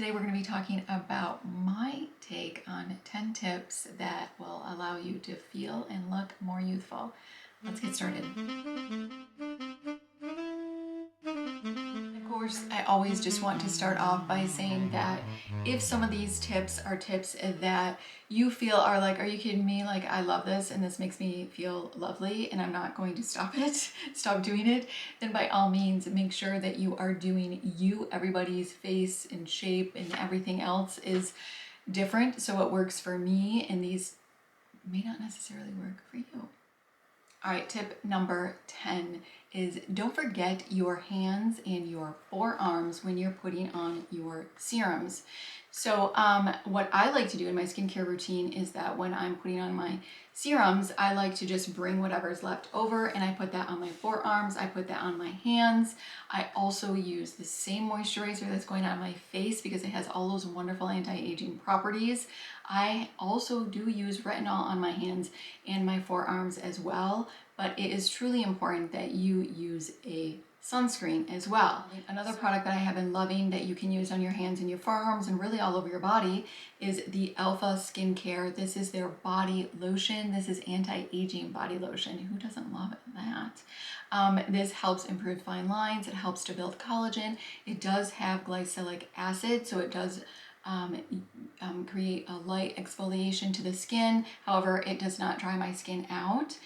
Today we're going to be talking about my take on 10 tips that will allow you to feel and look more youthful. Let's get started. Of course, I always just want to start off by saying that if some of these tips are tips that you feel are like, are you kidding me? Like, I love this and this makes me feel lovely and I'm not going to stop doing it, then by all means, make sure that you are doing you. Everybody's face and shape and everything else is different. So what works for me and these may not necessarily work for you. All right, tip number 10 is don't forget your hands and your forearms when you're putting on your serums. So what I like to do in my skincare routine is that when I'm putting on my serums, I like to just bring whatever's left over and I put that on my forearms, I put that on my hands. I also use the same moisturizer that's going on my face because it has all those wonderful anti-aging properties. I also do use retinol on my hands and my forearms as well, but it is truly important that you use a sunscreen as well. Another product that I have been loving that you can use on your hands and your forearms and really all over your body is the Alpha Skincare. This is their body lotion. This is anti-aging body lotion. Who doesn't love that? This helps improve fine lines. It helps to build collagen. It does have glycolic acid, so it does create a light exfoliation to the skin. However, it does not dry my skin out.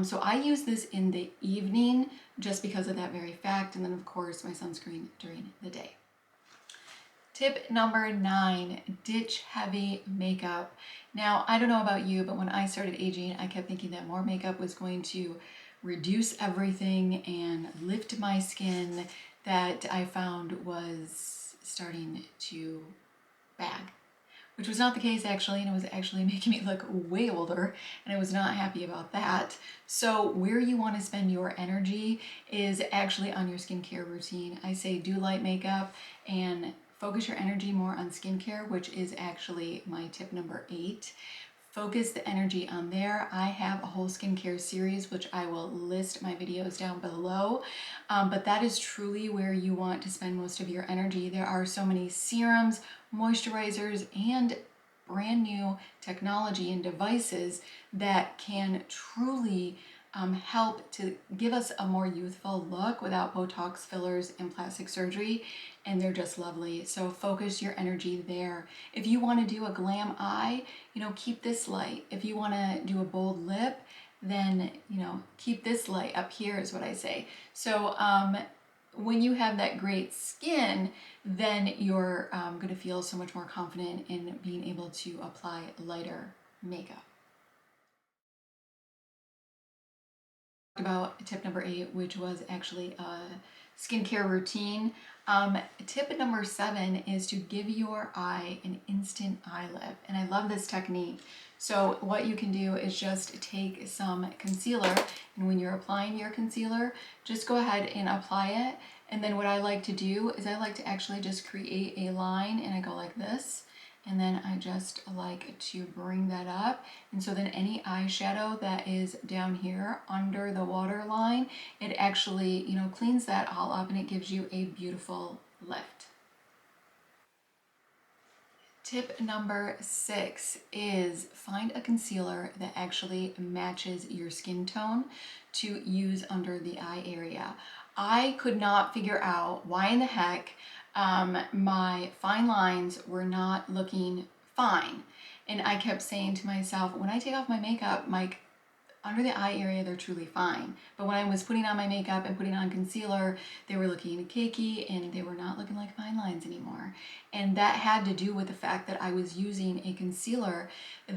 So I use this in the evening just because of that very fact. And then of course my sunscreen during the day. Tip number 9, ditch heavy makeup. Now, I don't know about you, but when I started aging, I kept thinking that more makeup was going to reduce everything and lift my skin that I found was starting to bag. Which was not the case actually, and it was actually making me look way older, and I was not happy about that. So where you want to spend your energy is actually on your skincare routine. I say do light makeup and focus your energy more on skincare, which is actually my tip number 8. Focus the energy on there. I have a whole skincare series, which I will list my videos down below. But that is truly where you want to spend most of your energy. There are so many serums, moisturizers, and brand new technology and devices that can truly help to give us a more youthful look without Botox, fillers, and plastic surgery, and they're just lovely. So focus your energy there. If you want to do a glam eye, keep this light. If you want to do a bold lip, then keep this light up here is what I say. So when you have that great skin, then you're going to feel so much more confident in being able to apply lighter makeup. About tip number 8, which was actually a skincare routine. Tip number 7 is to give your eye an instant eye lift, and I love this technique. So what you can do is just take some concealer, and when you're applying your concealer, just go ahead and apply it. And then what I like to do is I like to actually just create a line, and I go like this. And then I just like to bring that up. And so then any eyeshadow that is down here under the waterline, it actually, cleans that all up and it gives you a beautiful lift. Tip number 6 is find a concealer that actually matches your skin tone to use under the eye area. I could not figure out why in the heck my fine lines were not looking fine. And I kept saying to myself, when I take off my makeup, under the eye area, they're truly fine. But when I was putting on my makeup and putting on concealer, they were looking cakey and they were not looking like fine lines anymore. And that had to do with the fact that I was using a concealer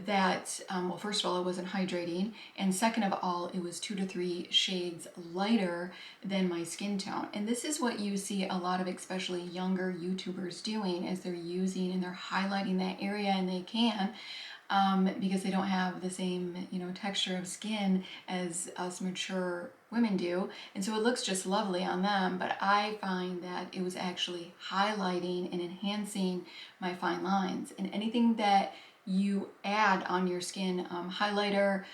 that, well, first of all, it wasn't hydrating. And second of all, it was 2 to 3 shades lighter than my skin tone. And this is what you see a lot of especially younger YouTubers doing, is they're using and they're highlighting that area, and they can. Because they don't have the same, texture of skin as us mature women do. And so it looks just lovely on them, but I find that it was actually highlighting and enhancing my fine lines. And anything that you add on your skin highlighter,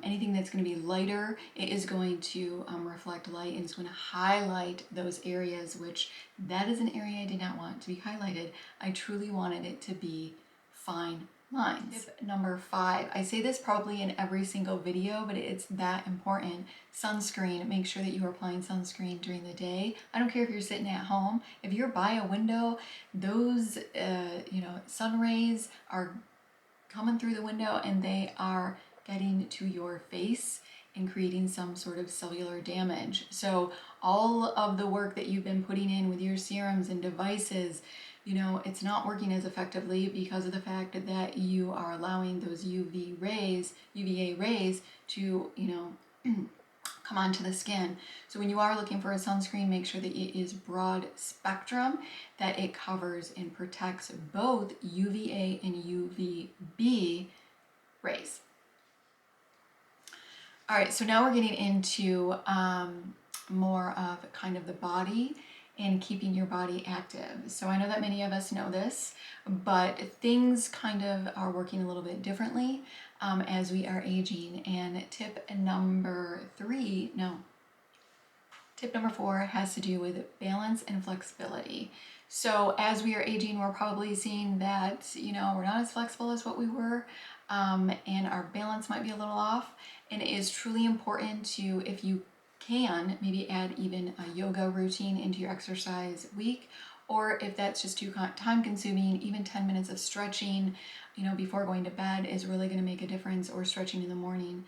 anything that's going to be lighter, it is going to reflect light and it's going to highlight those areas, which that is an area I did not want to be highlighted. I truly wanted it to be fine lines. Tip number 5. I say this probably in every single video, but it's that important. Sunscreen. Make sure that you are applying sunscreen during the day. I don't care if you're sitting at home. If you're by a window, those sun rays are coming through the window and they are getting to your face and creating some sort of cellular damage. So all of the work that you've been putting in with your serums and devices, it's not working as effectively because of the fact that you are allowing those UVA rays to, come onto the skin. So when you are looking for a sunscreen, make sure that it is broad spectrum, that it covers and protects both UVA and UVB rays. All right, so now we're getting into more of kind of the body and keeping your body active. So I know that many of us know this, but things kind of are working a little bit differently as we are aging. And tip number 4 has to do with balance and flexibility. So as we are aging, we're probably seeing that, we're not as flexible as what we were, and our balance might be a little off. And it is truly important to, if you can, maybe add even a yoga routine into your exercise week, or if that's just too time consuming, even 10 minutes of stretching, before going to bed is really going to make a difference, or stretching in the morning,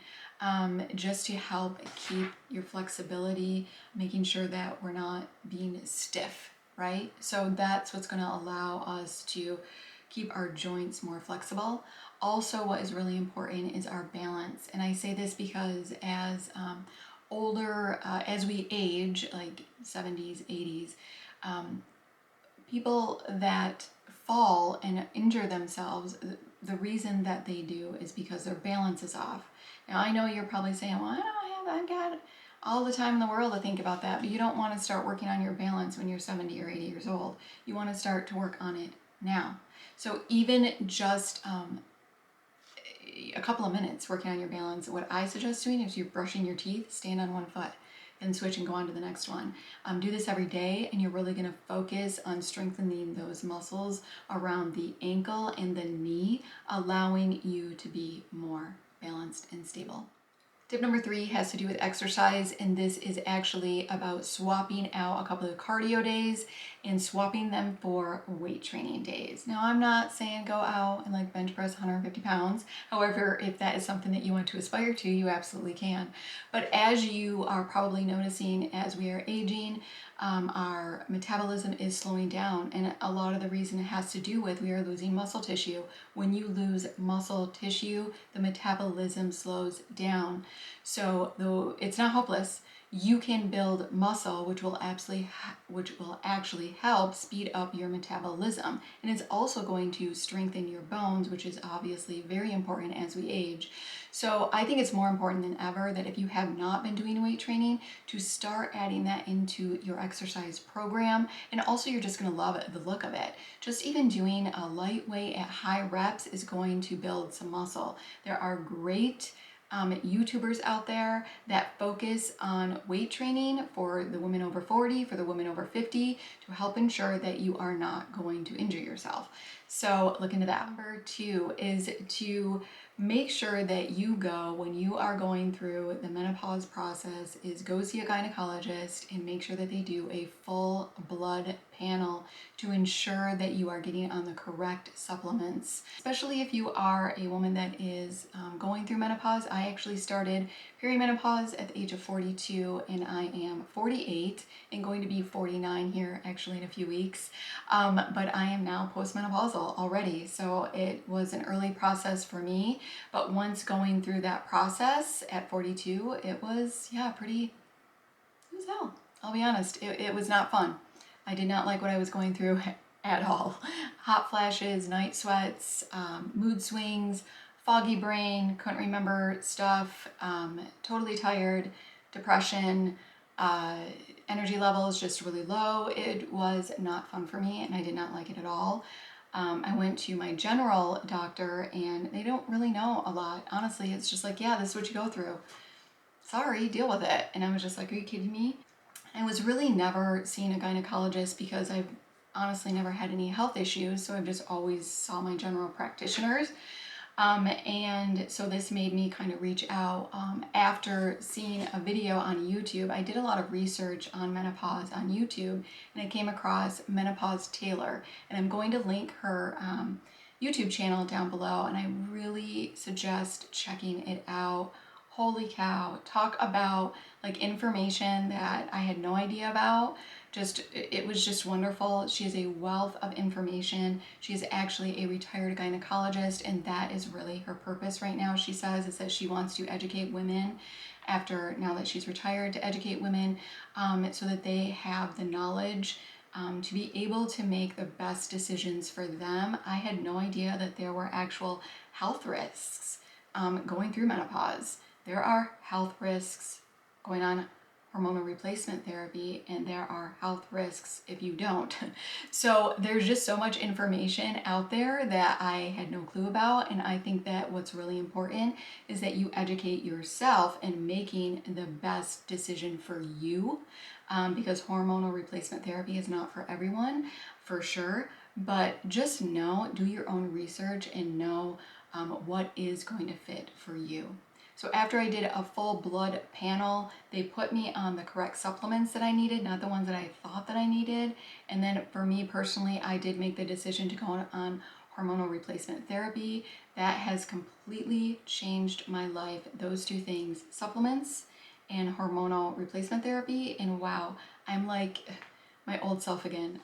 just to help keep your flexibility, making sure that we're not being stiff, right? So that's what's going to allow us to keep our joints more flexible. Also, what is really important is our balance. And I say this because as as we age, like 70s, 80s, people that fall and injure themselves, the reason that they do is because their balance is off. Now, I know you're probably saying, well, I've got all the time in the world to think about that, but you don't want to start working on your balance when you're 70 or 80 years old. You want to start to work on it now. So even just a couple of minutes working on your balance, what I suggest doing is you're brushing your teeth, stand on one foot, then switch and go on to the next one. Do this every day, and you're really going to focus on strengthening those muscles around the ankle and the knee, allowing you to be more balanced and stable. Tip number 3 has to do with exercise, and this is actually about swapping out a couple of cardio days and swapping them for weight training days. Now, I'm not saying go out and like bench press 150 pounds. However, if that is something that you want to aspire to, you absolutely can. But as you are probably noticing, as we are aging, our metabolism is slowing down, and a lot of the reason it has to do with we are losing muscle tissue. When you lose muscle tissue, the metabolism slows down. So though it's not hopeless, you can build muscle, which will actually help speed up your metabolism, and it's also going to strengthen your bones, which is obviously very important as we age. So I think it's more important than ever that if you have not been doing weight training, to start adding that into your exercise program. And also, you're just going to love it, the look of it. Just even doing a lightweight at high reps is going to build some muscle. There are great YouTubers out there that focus on weight training for the women over 40, for the women over 50, to help ensure that you are not going to injure yourself. So look into that. Number 2 is to make sure that you go, when you are going through the menopause process, is go see a gynecologist and make sure that they do a full blood panel to ensure that you are getting on the correct supplements. Especially if you are a woman that is going through menopause. I actually started perimenopause at the age of 42, and I am 48 and going to be 49 here actually in a few weeks. But I am now postmenopausal already, so it was an early process for me. But once going through that process at 42, it was, it was hell. I'll be honest, it was not fun. I did not like what I was going through at all. Hot flashes, night sweats, mood swings, foggy brain, couldn't remember stuff, totally tired, depression, energy levels just really low. It was not fun for me, and I did not like it at all. I went to my general doctor and they don't really know a lot. Honestly, it's just like, yeah, this is what you go through. Sorry, deal with it. And I was just like, are you kidding me? I was really never seeing a gynecologist because I've honestly never had any health issues. So I've just always saw my general practitioners. And so this made me kind of reach out after seeing a video on YouTube. I did a lot of research on menopause on YouTube and I came across Menopause Taylor, and I'm going to link her YouTube channel down below, and I really suggest checking it out. Holy cow, talk about like information that I had no idea about. It was just wonderful. She has a wealth of information. She is actually a retired gynecologist, and that is really her purpose right now. She says is that she wants to educate women now that she's retired, to educate women so that they have the knowledge to be able to make the best decisions for them. I had no idea that there were actual health risks going through menopause. There are health risks going on hormonal replacement therapy, and there are health risks if you don't. So there's just so much information out there that I had no clue about, and I think that what's really important is that you educate yourself in making the best decision for you, because hormonal replacement therapy is not for everyone, for sure, but just do your own research and know what is going to fit for you. So after I did a full blood panel, they put me on the correct supplements that I needed, not the ones that I thought that I needed. And then for me personally, I did make the decision to go on hormonal replacement therapy. That has completely changed my life. Those two things, supplements and hormonal replacement therapy. And wow, I'm like my old self again.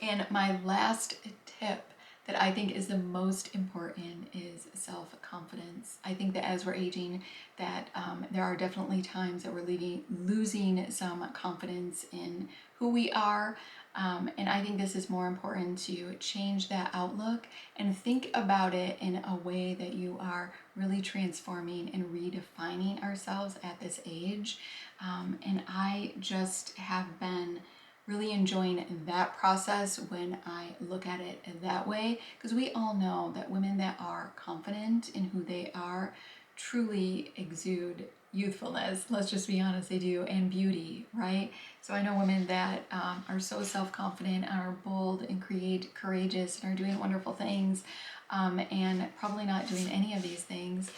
And my last tip that I think is the most important is self-confidence. I think that as we're aging, that there are definitely times that we're losing some confidence in who we are. And I think this is more important to change that outlook and think about it in a way that you are really transforming and redefining ourselves at this age. And I just have been really enjoying that process when I look at it that way, because we all know that women that are confident in who they are truly exude youthfulness. Let's just be honest, they do, and beauty, right? So I know women that are so self-confident, are bold and courageous, and are doing wonderful things, and probably not doing any of these things,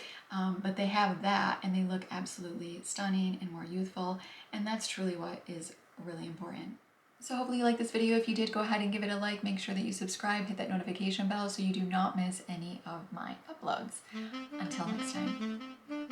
but they have that and they look absolutely stunning and more youthful, and that's truly what is really important. So hopefully you like this video. If you did, go ahead and give it a like. Make sure that you subscribe, hit that notification bell so you do not miss any of my uploads. Until next time.